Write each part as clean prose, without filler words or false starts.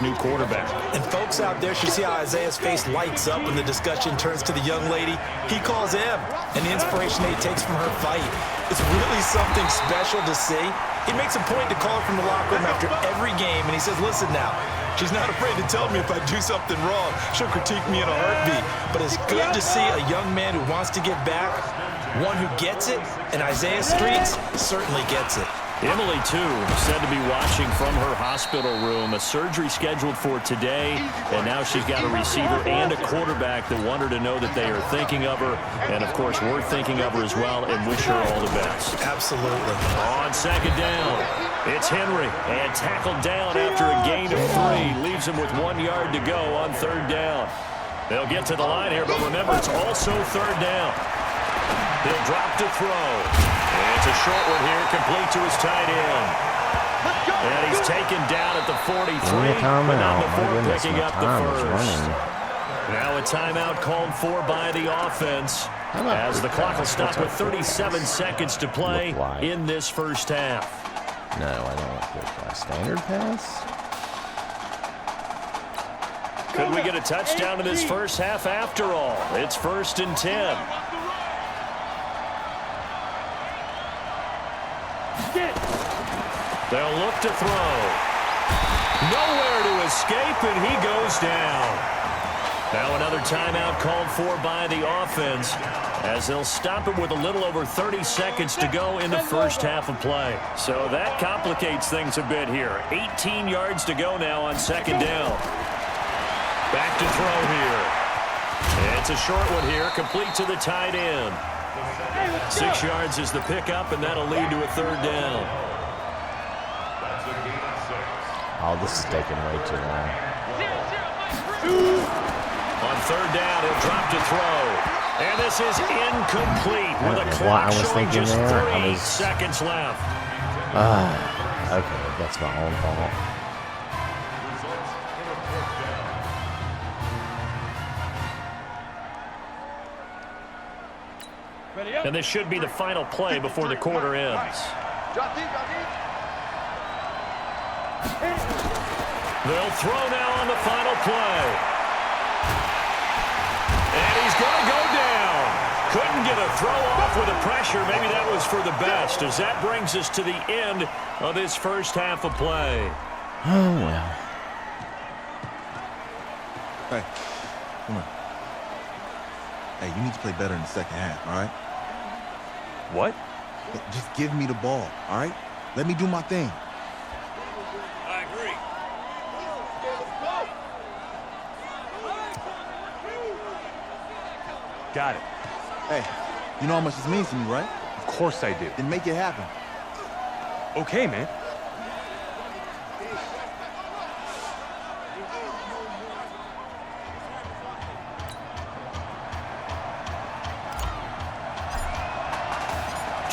new quarterback. And folks out there should see how Isaiah's face lights up when the discussion turns to the young lady. He calls him, and the inspiration that he takes from her fight. It's really something special to see. He makes a point to call her from the locker room after every game, and he says, listen now, she's not afraid to tell me if I do something wrong. She'll critique me in a heartbeat. But it's good to see a young man who wants to give back, one who gets it, and Isaiah Streets certainly gets it. Emily, too, said to be watching from her hospital room. A surgery scheduled for today, and now she's got a receiver and a quarterback that want her to know that they are thinking of her. And, of course, we're thinking of her as well and wish her all the best. Absolutely. On second down, it's Henry, and tackled down after a gain of 3. Leaves him with 1 yard to go on third down. They'll get to the line here, but remember, it's also third down. He'll drop to throw. It's a short one here, complete to his tight end. And he's taken down at the 43, but not before picking up the first. Now a timeout called for by the offense, as the clock will stop with 37 seconds to play in this first half. No, I don't want to play standard pass. Could we get a touchdown in this first half after all? It's 1st and 10. They'll look to throw. Nowhere to escape, and he goes down. Now another timeout called for by the offense, as they'll stop it with a little over 30 seconds to go in the first half of play. So that complicates things a bit here. 18 yards to go now on second down. Back to throw here. It's a short one here, complete to the tight end. 6 yards is the pickup, and that'll lead to a third down. Oh, this is taking way too long. On third down, he'll drop to throw. And this is incomplete with a clock showing just 3 seconds left. Okay, that's my own fault. And this should be the final play before the quarter ends. They'll throw now on the final play. And he's going to go down. Couldn't get a throw off with the pressure. Maybe that was for the best, as that brings us to the end of this first half of play. Oh, well. Hey, come on. Hey, you need to play better in the second half, all right? What? Just give me the ball, all right? Let me do my thing. I agree. Got it. Hey, you know how much this means to me, right? Of course I do. Then make it happen. Okay, man.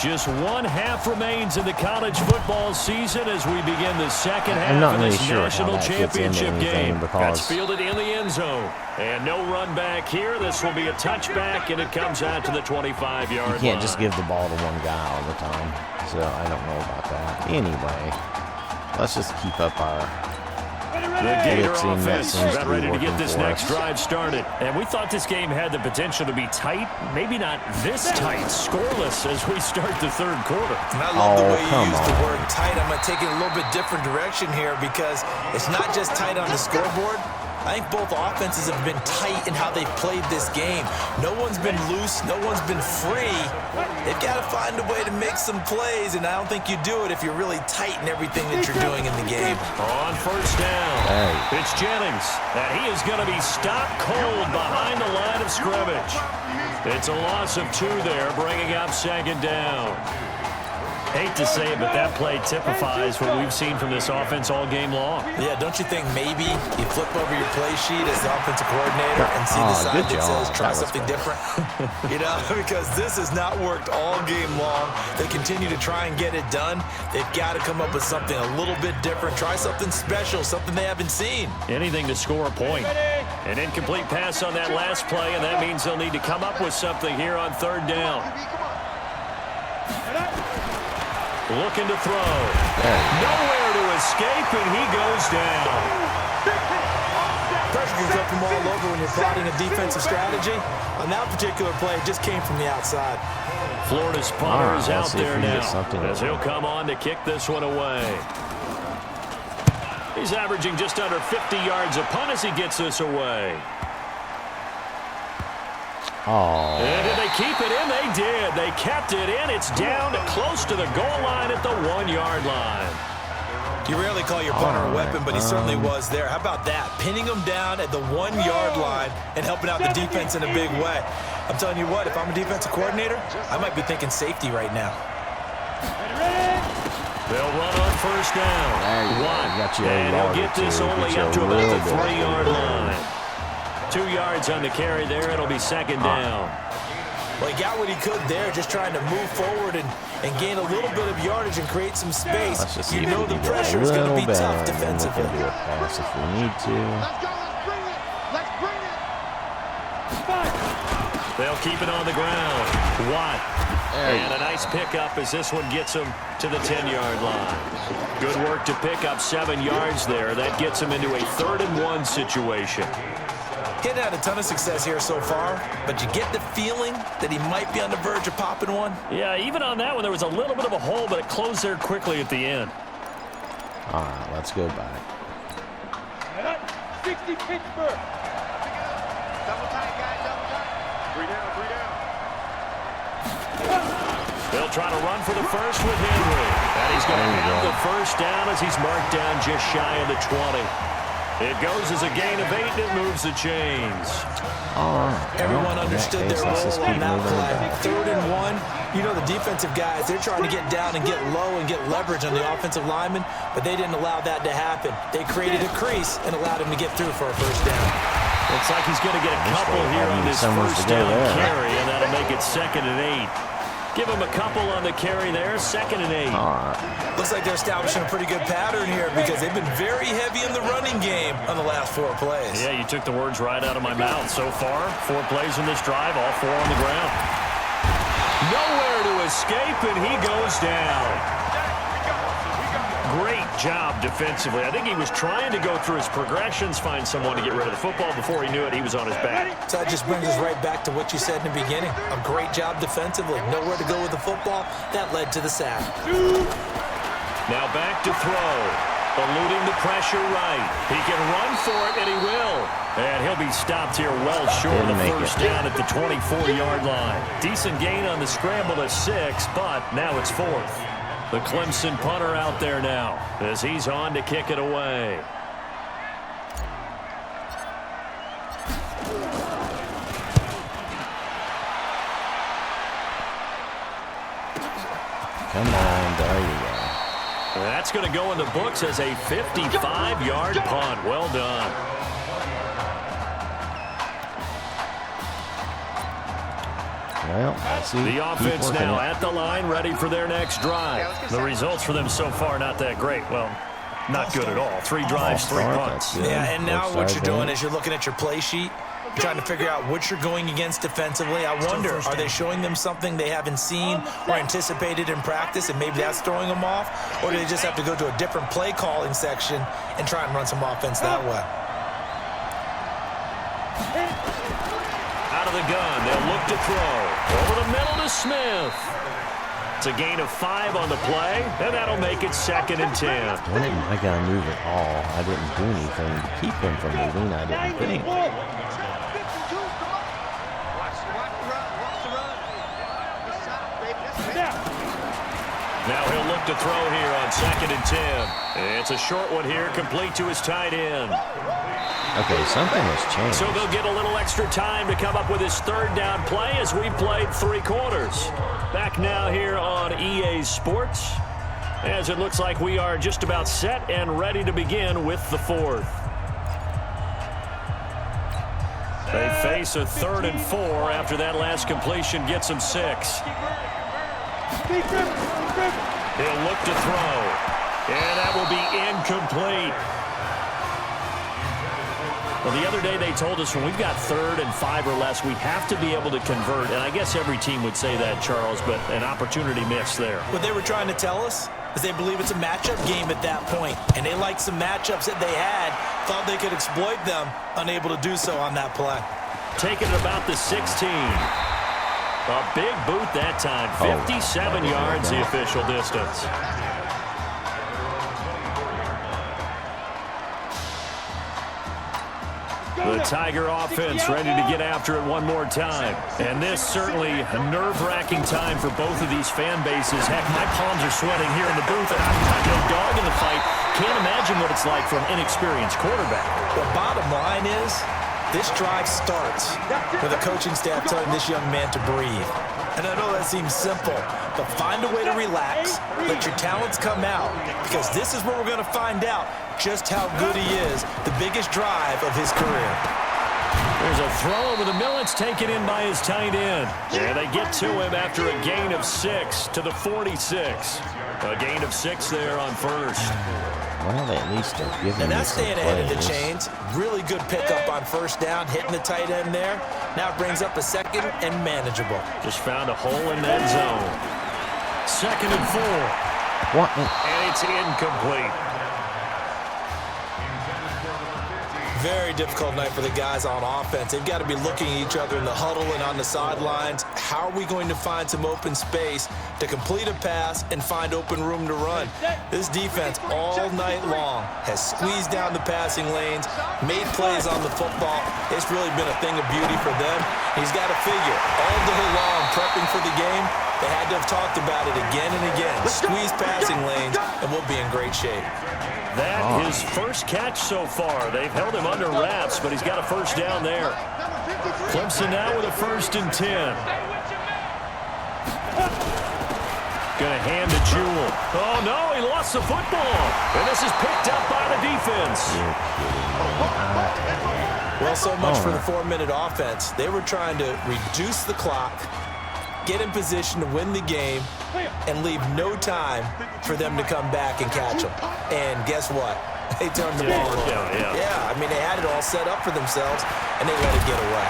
Just 1 half remains in the college football season as we begin the second half of this national championship game. That's fielded in the end zone. And no run back here. This will be a touchback, and it comes out to the 25-yard line. You can't just give the ball to one guy all the time. So I don't know about that. Anyway, let's just keep up our The Gator offense about ready to get this next drive started. And we thought this game had the potential to be tight. Maybe not this tight, scoreless as we start the third quarter. And I love the way you use the word tight. I'm going to take it a little bit different direction here, because it's not just tight on the scoreboard. I think both offenses have been tight in how they've played this game. No one's been loose. No one's been free. They've got to find a way to make some plays, and I don't think you do it if you're really tight in everything that you're doing in the game. On first down, it's Jennings, and he is going to be stopped cold behind the line of scrimmage. It's a loss of 2 there, bringing up second down. Hate to say it, but that play typifies what we've seen from this offense all game long. Yeah, don't you think maybe you flip over your play sheet as the offensive coordinator and see the side that says try something different? You know, because this has not worked all game long. They continue to try and get it done. They've got to come up with something a little bit different. Try something special, something they haven't seen. Anything to score a point. An incomplete pass on that last play, and that means they'll need to come up with something here on third down. Looking to throw. Nowhere to escape, and he goes down. pressure can come from all over when you're plotting a defensive strategy. On that particular play, it just came from the outside. Florida's punter is out there now as he'll away. come on to kick this one away. He's averaging just under 50 yards a punt as he gets this away. Oh. And did they keep it in? They did. They kept it in. It's down close to the goal line at the 1-yard line. You rarely call your punter a weapon, but he certainly was there. How about that? Pinning him down at the 1-yard line and helping out the defense in a big way. I'm telling you what, if I'm a defensive coordinator, I might be thinking safety right now. They'll run on first down. And he'll get this only up to about the 3-yard line. 2 yards on the carry there. It'll be second down. Well, he got what he could there, just trying to move forward and gain a little bit of yardage and create some space. You know the pressure is going to be tough defensively. We can do a pass if we need to. Let's go. Let's bring it. Let's bring it. They'll keep it on the ground. Watt. And a nice pickup as this one gets him to the 10-yard line. Good work to pick up 7 yards there. That gets him into a 3rd-and-1 situation. He hadn't had a ton of success here so far, but you get the feeling that he might be on the verge of popping one. Yeah, even on that one, there was a little bit of a hole, but it closed there quickly at the end. All right, let's go back. 60 Pittsburgh. Double tight, guys. Double tight. 3 down. 3 down. They'll try to run for the first with Henry. And he's going to have the first down as he's marked down just shy of the 20. It goes as a gain of 8, and it moves the chains. Everyone understood their role on that play. 3rd-and-1. You know the defensive guys, they're trying to get down and get low and get leverage on the offensive lineman, but they didn't allow that to happen. They created a crease and allowed him to get through for a first down. Looks like he's going to get a couple here on this first down carry, and that'll make it 2nd and 8. Give him a couple on the carry there, 2nd and 8. Looks like they're establishing a pretty good pattern here because they've been very heavy in the running game on the last 4 plays. Yeah, you took the words right out of my mouth. So far, 4 plays in this drive, all 4 on the ground. Nowhere to escape, and he goes down. Great job defensively. I think he was trying to go through his progressions, find someone to get rid of the football. Before he knew it, he was on his back. So that just brings us right back to what you said in the beginning. A great job defensively. Nowhere to go with the football. That led to the sack. Now back to throw. Eluding the pressure right. He can run for it, and he will. And he'll be stopped here well short of the first down at the 24-yard line. Decent gain on the scramble to 6, but now it's 4th. The Clemson punter out there now as he's on to kick it away. Come on, there you go. That's going to go in the books as a 55-yard punt. Well done. Well, let's see. The offense now at the line, ready for their next drive. The results for them so far not that great. Well, not good at all. 3 drives, 3 punts. Yeah, and now what you're doing is you're looking at your play sheet, trying to figure out what you're going against defensively. I wonder, are they showing them something they haven't seen or anticipated in practice, and maybe that's throwing them off? Or do they just have to go to a different play calling section and try and run some offense that way? Out of the gun, they'll look to throw. Over the middle to Smith. It's a gain of 5 on the play, and that'll make it 2nd and 10. I got to move at all. I didn't do anything to keep him from moving. I didn't think. Now he'll look to throw here on 2nd and 10. It's a short one here, complete to his tight end. Okay, something has changed. So they'll get a little extra time to come up with his 3rd down play as we played 3 quarters. Back now here on EA Sports, as it looks like we are just about set and ready to begin with the 4th. They face a 3rd and 4 after that last completion gets them 6. He'll look to throw, and that will be incomplete. Well, the other day they told us when we've got 3rd and 5 or less, we have to be able to convert. And I guess every team would say that, Charles, but an opportunity missed there. What they were trying to tell us is they believe it's a matchup game at that point. And they liked some matchups that they had Thought they could exploit them, unable to do so on that play. Taking it about the 16. A big boot that time. 57 yards the official distance. The Tiger offense ready to get after it one more time. And this certainly a nerve-wracking time for both of these fan bases. Heck, my palms are sweating here in the booth, and I've got no dog in the fight. Can't imagine what it's like for an inexperienced quarterback. The bottom line is, this drive starts with a coaching staff telling this young man to breathe. And I know that seems simple, but find a way to relax, let your talents come out, because this is where we're going to find out just how good he is, the biggest drive of his career. There's a throw over the middle. It's taken in by his tight end. And they get to him after a gain of 6 to the 46. A gain of 6 there on first. Well, they at least are giving And me that's some staying ahead of the plays. chains. Really good pickup on first down, hitting the tight end there. Now it brings up a second and manageable. Just found a hole in that zone. 2nd and 4. What? And it's incomplete. Very difficult night for the guys on offense. They've got to be looking at each other in the huddle and on the sidelines. How are we going to find some open space to complete a pass and find open room to run? This defense all night long has squeezed down the passing lanes, made plays on the football. It's really been a thing of beauty for them. He's got to figure all day long prepping for the game. They had to have talked about it again and again. Squeeze passing lanes, and we'll be in great shape. That his first catch so far. They've held him under wraps, but he's got a first down there. Clemson now with a 1st and 10. Going to hand to Jewell. Oh, no, he lost the football. And this is picked up by the defense. Well, so much for the 4-minute offense. They were trying to reduce the clock, get in position to win the game, and leave no time for them to come back and catch them. And guess what? They turned the ball over. Yeah, I mean, they had it all set up for themselves, and they let it get away.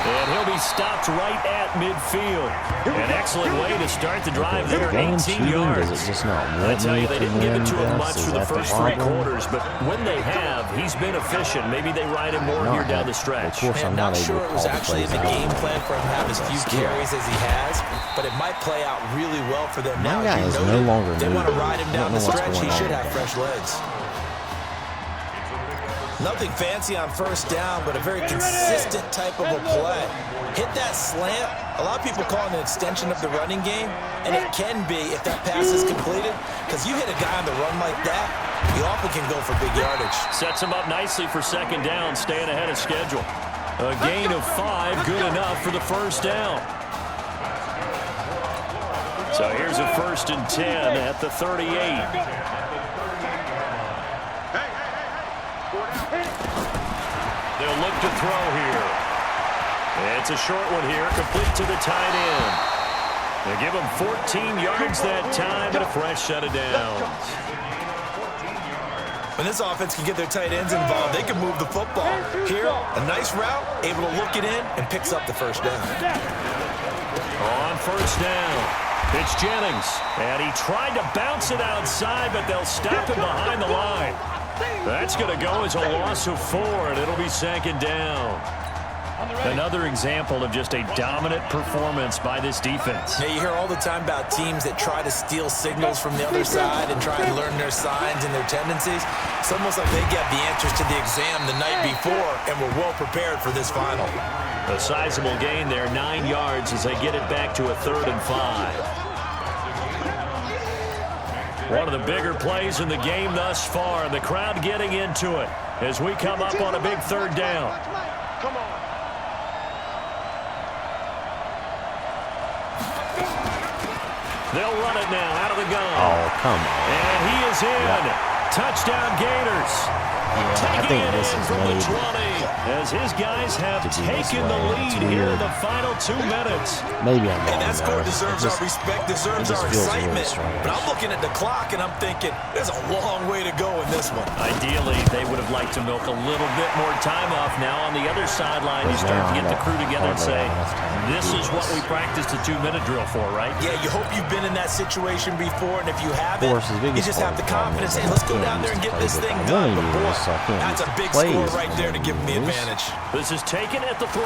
And he'll be stopped right at midfield. An excellent way to start the drive there, 18 yards. Does it just not I want tell me you, they to didn't give win it to him this? much Is for the that first the 3 problem? quarters, but when they have, he's been efficient. Maybe they ride him more here down the stretch. Of course, I'm I'm not not sure able it to was call the actually in the plays game out. plan for him to have as few carries as he has, but it might play out really well for them now. My guy As is you no noted, longer they want to moving. ride him I don't down the know what's stretch. He going on should with have that. fresh legs. Nothing fancy on first down, but a very consistent type of a play. Hit that slant. A lot of people call it an extension of the running game, and it can be if that pass is completed, because you hit a guy on the run like that, you often can go for big yardage. Sets him up nicely for 2nd down, staying ahead of schedule. A gain of 5, good enough for the first down. So here's a 1st and 10 at the 38. They'll look to throw here. It's a short one here, complete to the tight end. They give him 14 yards that time and a fresh set of downs. When this offense can get their tight ends involved, they can move the football. Here, a nice route, able to look it in, and picks up the first down. On first down, it's Jennings. And he tried to bounce it outside, but they'll stop him behind the line. That's going to go as a loss of 4, and it'll be 2nd down. Another example of just a dominant performance by this defense. Yeah, you hear all the time about teams that try to steal signals from the other side and try and learn their signs and their tendencies. It's almost like they get the answers to the exam the night before and were well prepared for this final. A sizable gain there, 9 yards as they get it back to a 3rd and 5. One of the bigger plays in the game thus far, and the crowd getting into it as we come up on a big 3rd down. Come on. They'll run it now out of the gun. Oh, come on. And he is in. Yeah. Touchdown Gators. I think this is from the made 20 as his guys have to be this taken the way. lead It's here in weird. the final 2 minutes. Maybe I'm And wrong, that score though. deserves It just- our respect, deserves it just our feels really excitement. strange. But I'm looking at the clock, and I'm thinking, there's a long way to go in this one. Ideally, they would have liked to milk a little bit more time off. Now on the other sideline, you But start now to get the I crew together and hardly say, have enough time to this do is what this. we practiced a 2-minute drill for, right? Yeah, you hope you've been in that situation before, and if you haven't, Of course, his you biggest just have the problem confidence, is hey, let's go that down there and teams get this play thing with done. one But of boy, just so I can't. That's a big play score as right there to give him the loose. advantage. This is taken at the 3.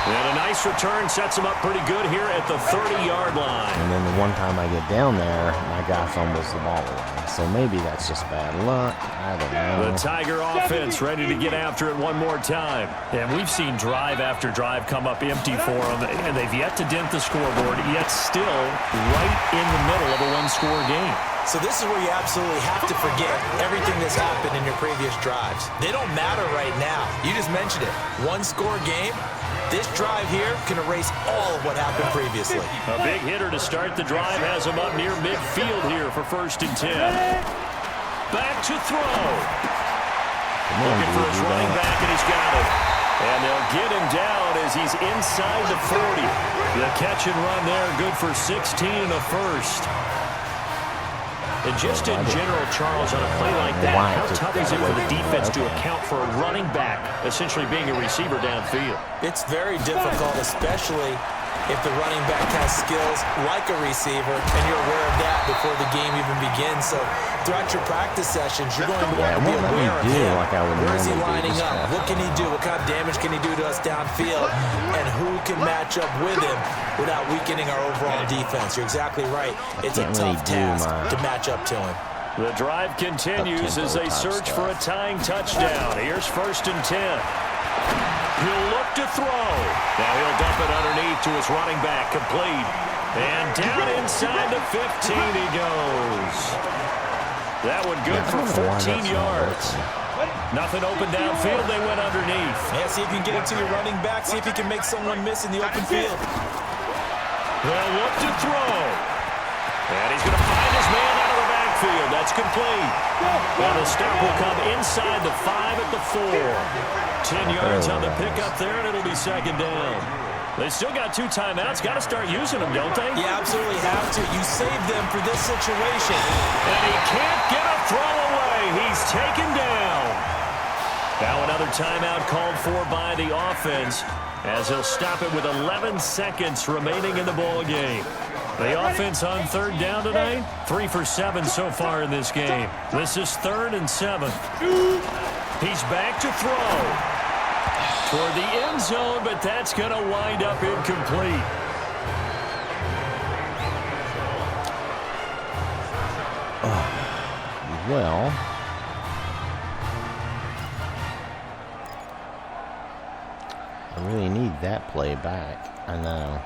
And a nice return sets him up pretty good here at the 30-yard line. And then the one time I get down there, my guy fumbles the ball away. So maybe that's just bad luck. I don't know. The Tiger offense ready to get after it one more time. And we've seen drive after drive come up empty for them, and they've yet to dent the scoreboard, yet still right in the middle of a one-score game. So this is where you absolutely have to forget everything that's happened in your previous drives. They don't matter right now. You just mentioned it. One-score game. This drive here can erase all of what happened previously. A big hitter to start the drive has him up near midfield here for 1st and 10. Back to throw. Looking for his running back, and he's got it. And they'll get him down as he's inside the 40. The catch and run there, good for 16 and a first. And just in general, Charles, on a play like that, how tough is it for the defense to account for a running back essentially being a receiver downfield? It's very difficult, especially if the running back has skills like a receiver, and you're aware of that before the game even begins. So throughout your practice sessions, you're going to want to be aware of him. Where is he lining up? What can he do? What kind of damage can he do to us downfield? And who can match up with him without weakening our overall defense? You're exactly right. It's a tough task to match up to him. The drive continues as they search for a tying touchdown. Here's 1st and 10. He'll look to throw. Now he'll dump it underneath to his running back, complete. And down inside the 15 he goes. That one good for 14 yards. Nothing open downfield, they went underneath. Yeah, see if you can get it to your running back. See if you can make someone miss in the open field. They'll look to throw. And he's going to find his man out of the backfield. That's complete. And the stop will come inside the 5 at the 4. 10 yards on the pickup there, and it'll be 2nd down. They still got 2 timeouts. Got to start using them, don't they? You absolutely have to. You save them for this situation. And he can't get a throw away. He's taken down. Now another timeout called for by the offense as he'll stop it with 11 seconds remaining in the ball game. The offense on 3rd down tonight, 3 for 7 so far in this game. This is 3rd and 7. He's back to throw toward the end zone, but that's going to wind up incomplete. Well, I really need that play back. I know.